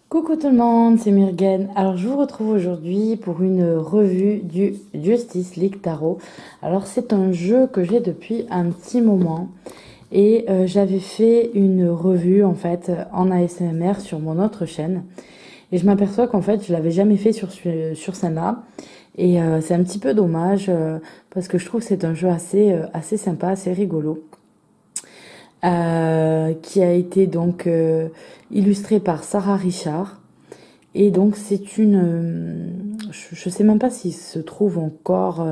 Coucou tout le monde, c'est Myrgen. Alors je vous retrouve aujourd'hui pour une revue du Justice League Tarot. Alors c'est un jeu que j'ai depuis un petit moment et j'avais fait une revue en fait en ASMR sur mon autre chaîne et je m'aperçois qu'en fait je l'avais jamais fait sur celle-là et c'est un petit peu dommage parce que je trouve que c'est un jeu assez sympa, assez rigolo. Qui a été donc illustré par Sarah Richard. Et donc c'est je sais même pas s'il se trouve encore,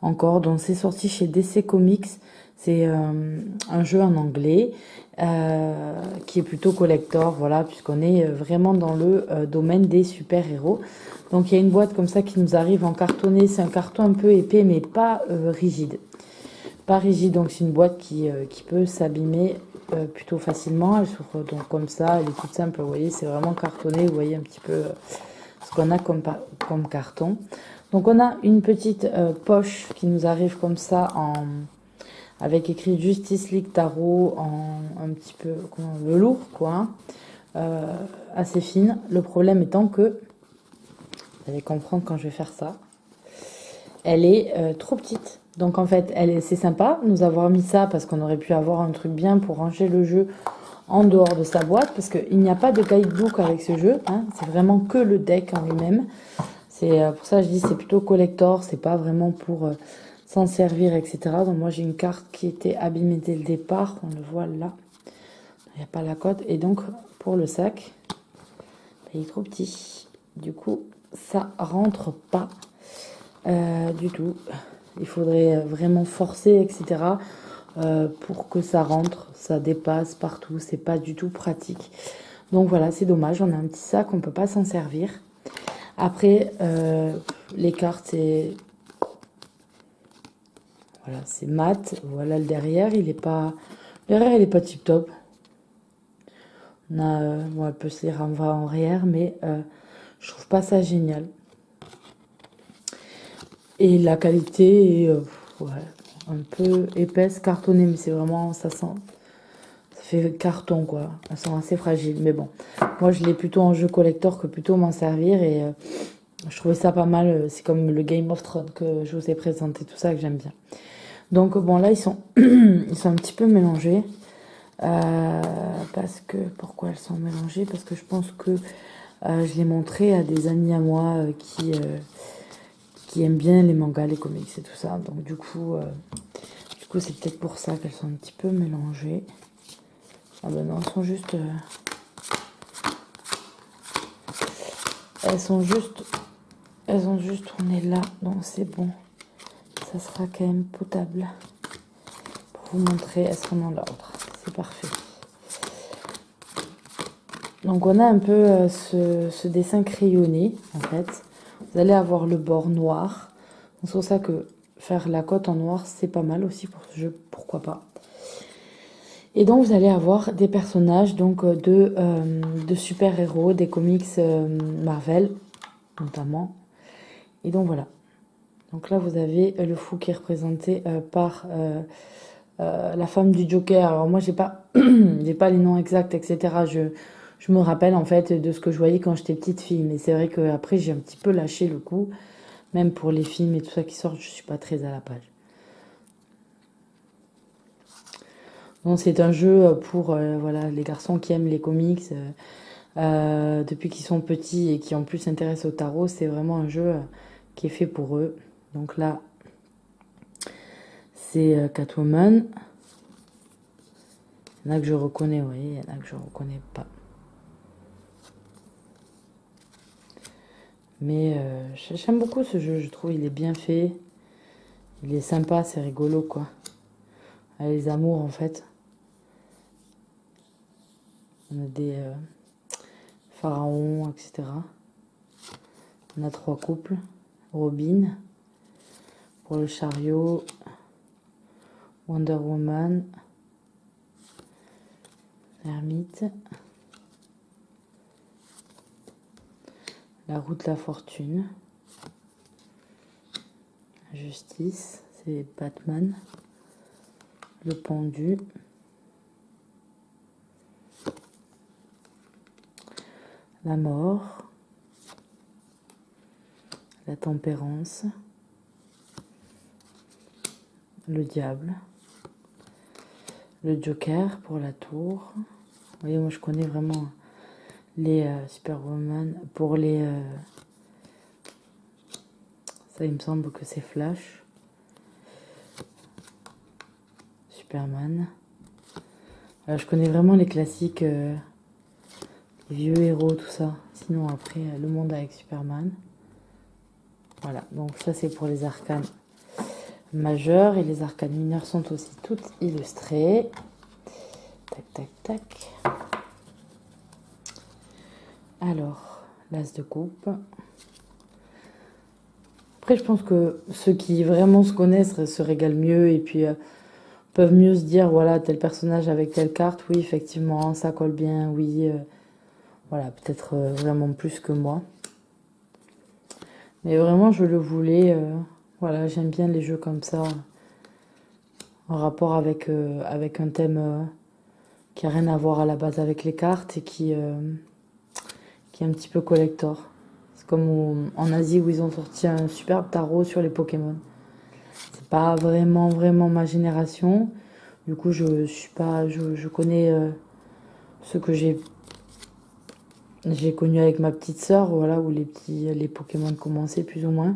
donc c'est sorti chez DC Comics. C'est un jeu en anglais qui est plutôt collector, voilà, puisqu'on est vraiment dans le domaine des super-héros. Donc il y a une boîte comme ça qui nous arrive en cartonné, c'est un carton un peu épais mais pas rigide. Pas rigide, donc c'est une boîte qui peut s'abîmer plutôt facilement. Elle s'ouvre donc comme ça, elle est toute simple, vous voyez, c'est vraiment cartonné, vous voyez un petit peu ce qu'on a comme carton. Donc on a une petite poche qui nous arrive comme ça avec écrit Justice League Tarot en un petit peu velours quoi, hein, assez fine. Le problème étant que, vous allez comprendre quand je vais faire ça, elle est trop petite. Donc en fait, c'est sympa de nous avoir mis ça parce qu'on aurait pu avoir un truc bien pour ranger le jeu en dehors de sa boîte parce qu'il n'y a pas de guidebook avec ce jeu, hein, c'est vraiment que le deck en lui-même. C'est pour ça que je dis c'est plutôt collector, c'est pas vraiment pour s'en servir, etc. Donc moi j'ai une carte qui était abîmée dès le départ, on le voit là, il n'y a pas la cote. Et donc pour le sac, il est trop petit, du coup ça rentre pas du tout. Il faudrait vraiment forcer, etc. Pour que ça rentre, ça dépasse partout, c'est pas du tout pratique. Donc voilà, c'est dommage, on a un petit sac, on peut pas s'en servir. Après, les cartes, voilà, c'est mat. Voilà le derrière, il est pas tip top. On peut se lire en arrière, mais je trouve pas ça génial. Et la qualité est ouais, un peu épaisse, cartonnée, mais c'est vraiment, ça fait carton quoi. Elles sont assez fragiles, mais bon. Moi, je l'ai plutôt en jeu collector que plutôt m'en servir et je trouvais ça pas mal. C'est comme le Game of Thrones que je vous ai présenté, tout ça que j'aime bien. Donc bon, là, ils sont un petit peu mélangés. Pourquoi elles sont mélangées? Parce que je pense que je l'ai montré à des amis à moi qui aiment bien les mangas, les comics et tout ça. Donc du coup c'est peut-être pour ça qu'elles sont un petit peu mélangées. Ah ben non, elles ont juste tourné là, donc c'est bon. Ça sera quand même potable pour vous montrer. Elles sont dans l'ordre, c'est parfait. Donc on a un peu ce dessin crayonné en fait. Vous allez avoir le bord noir. C'est pour ça que faire la cote en noir c'est pas mal aussi pour ce jeu, pourquoi pas. Et donc vous allez avoir des personnages donc de super-héros, des comics Marvel notamment. Et donc voilà. Donc là vous avez le fou qui est représenté par la femme du Joker. Alors moi j'ai pas j'ai pas les noms exacts, etc. Je me rappelle en fait de ce que je voyais quand j'étais petite fille, mais c'est vrai qu'après j'ai un petit peu lâché le coup, même pour les films et tout ça qui sortent, je suis pas très à la page. Donc c'est un jeu pour voilà, les garçons qui aiment les comics depuis qu'ils sont petits et qui en plus s'intéressent au tarot, c'est vraiment un jeu qui est fait pour eux. Donc là, c'est Catwoman. Il y en a que je reconnais, oui, il y en a que je reconnais pas. Mais j'aime beaucoup ce jeu, je trouve il est bien fait. Il est sympa, c'est rigolo quoi. Ah, les amours en fait. On a des pharaons, etc. On a 3 couples. Robin pour le chariot. Wonder Woman. Ermite. La roue de la fortune. Justice, c'est Batman. Le pendu. la mort, la tempérance, le diable, le joker pour la tour. Vous voyez, moi je connais vraiment les Superwoman. Pour les... ça, il me semble que c'est Flash. Superman. Je connais vraiment les classiques, les vieux héros, tout ça. Sinon, après, le monde avec Superman. Voilà, donc ça, c'est pour les arcanes majeurs. Et les arcanes mineures sont aussi toutes illustrées. Tac, tac, tac. Alors, l'as de coupe. Après, je pense que ceux qui vraiment se connaissent se régalent mieux et puis peuvent mieux se dire, voilà, tel personnage avec telle carte, oui, effectivement, ça colle bien, oui. Voilà, peut-être vraiment plus que moi. Mais vraiment, je le voulais. Voilà, j'aime bien les jeux comme ça, en rapport avec, avec un thème qui n'a rien à voir à la base avec les cartes et qui est un petit peu collector. C'est comme en Asie où ils ont sorti un superbe tarot sur les Pokémon. C'est pas vraiment ma génération. Du coup, je connais ce que j'ai connu avec ma petite sœur, voilà, où les Pokémon commençaient plus ou moins.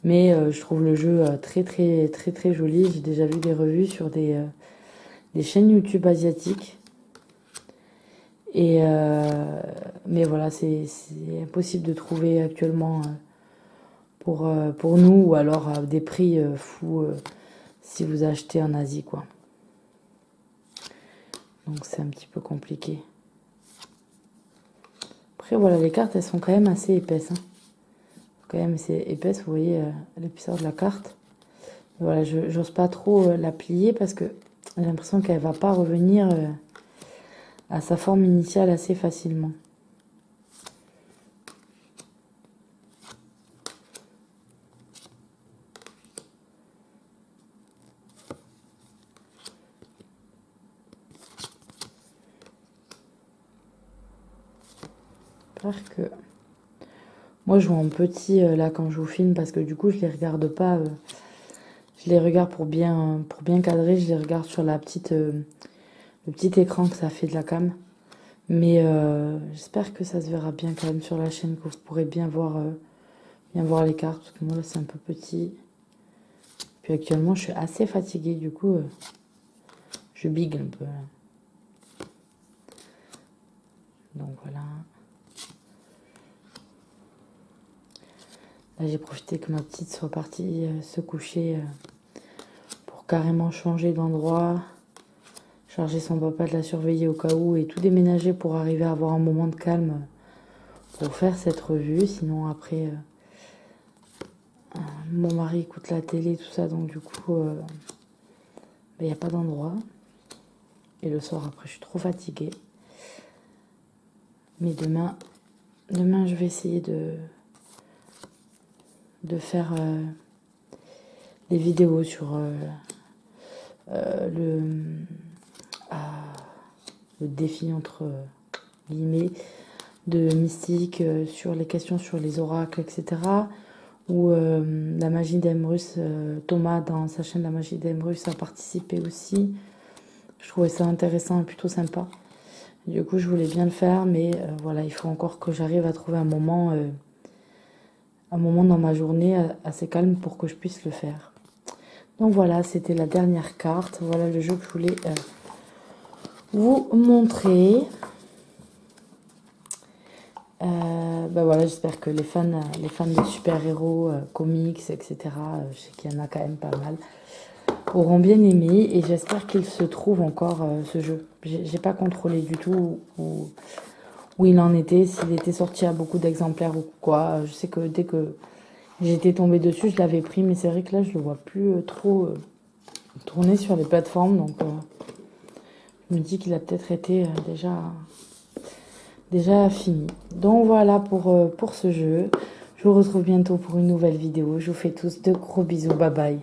Mais je trouve le jeu très joli. J'ai déjà vu des revues sur des chaînes YouTube asiatiques. Et mais voilà, c'est impossible de trouver actuellement pour nous, ou alors à des prix fous si vous achetez en Asie, quoi. Donc c'est un petit peu compliqué. Après voilà, les cartes elles sont quand même assez épaisses, hein. Quand même assez épaisse, vous voyez l'épaisseur de la carte. Voilà, j'ose pas trop la plier parce que j'ai l'impression qu'elle va pas revenir à sa forme initiale assez facilement. J'espère que... Moi je vois en petit là quand je vous filme parce que du coup je les regarde pas... Je les regarde pour bien cadrer, je les regarde sur la le petit écran que ça fait de la cam. Mais j'espère que ça se verra bien quand même sur la chaîne, que vous pourrez bien voir les cartes. Parce que moi là c'est un peu petit. Puis actuellement je suis assez fatiguée, du coup je bigue un peu. Donc voilà. Là j'ai profité que ma petite soit partie se coucher pour carrément changer d'endroit. Charger son papa de la surveiller au cas où et tout déménager pour arriver à avoir un moment de calme pour faire cette revue. Sinon après mon mari écoute la télé, tout ça, donc du coup il n'y a pas d'endroit. Et le soir après je suis trop fatiguée. Mais demain je vais essayer de faire des vidéos sur le défi entre guillemets de mystique, sur les questions sur les oracles, etc. Ou la magie d'Emrus, Thomas dans sa chaîne La Magie d'Emrus a participé aussi. Je trouvais ça intéressant et plutôt sympa. Du coup je voulais bien le faire, mais voilà, il faut encore que j'arrive à trouver un moment dans ma journée assez calme pour que je puisse le faire. Donc voilà, c'était la dernière carte. Voilà le jeu que je voulais vous montrer. Ben voilà, j'espère que les fans de super-héros, comics, etc., je sais qu'il y en a quand même pas mal, auront bien aimé. Et j'espère qu'il se trouve encore ce jeu. J'ai pas contrôlé du tout où il en était, s'il était sorti à beaucoup d'exemplaires ou quoi. Je sais que dès que j'étais tombée dessus, je l'avais pris, mais c'est vrai que là, je le vois plus trop tourner sur les plateformes. Donc, je me dis qu'il a peut-être été déjà fini. Donc, voilà pour ce jeu. Je vous retrouve bientôt pour une nouvelle vidéo. Je vous fais tous de gros bisous. Bye bye.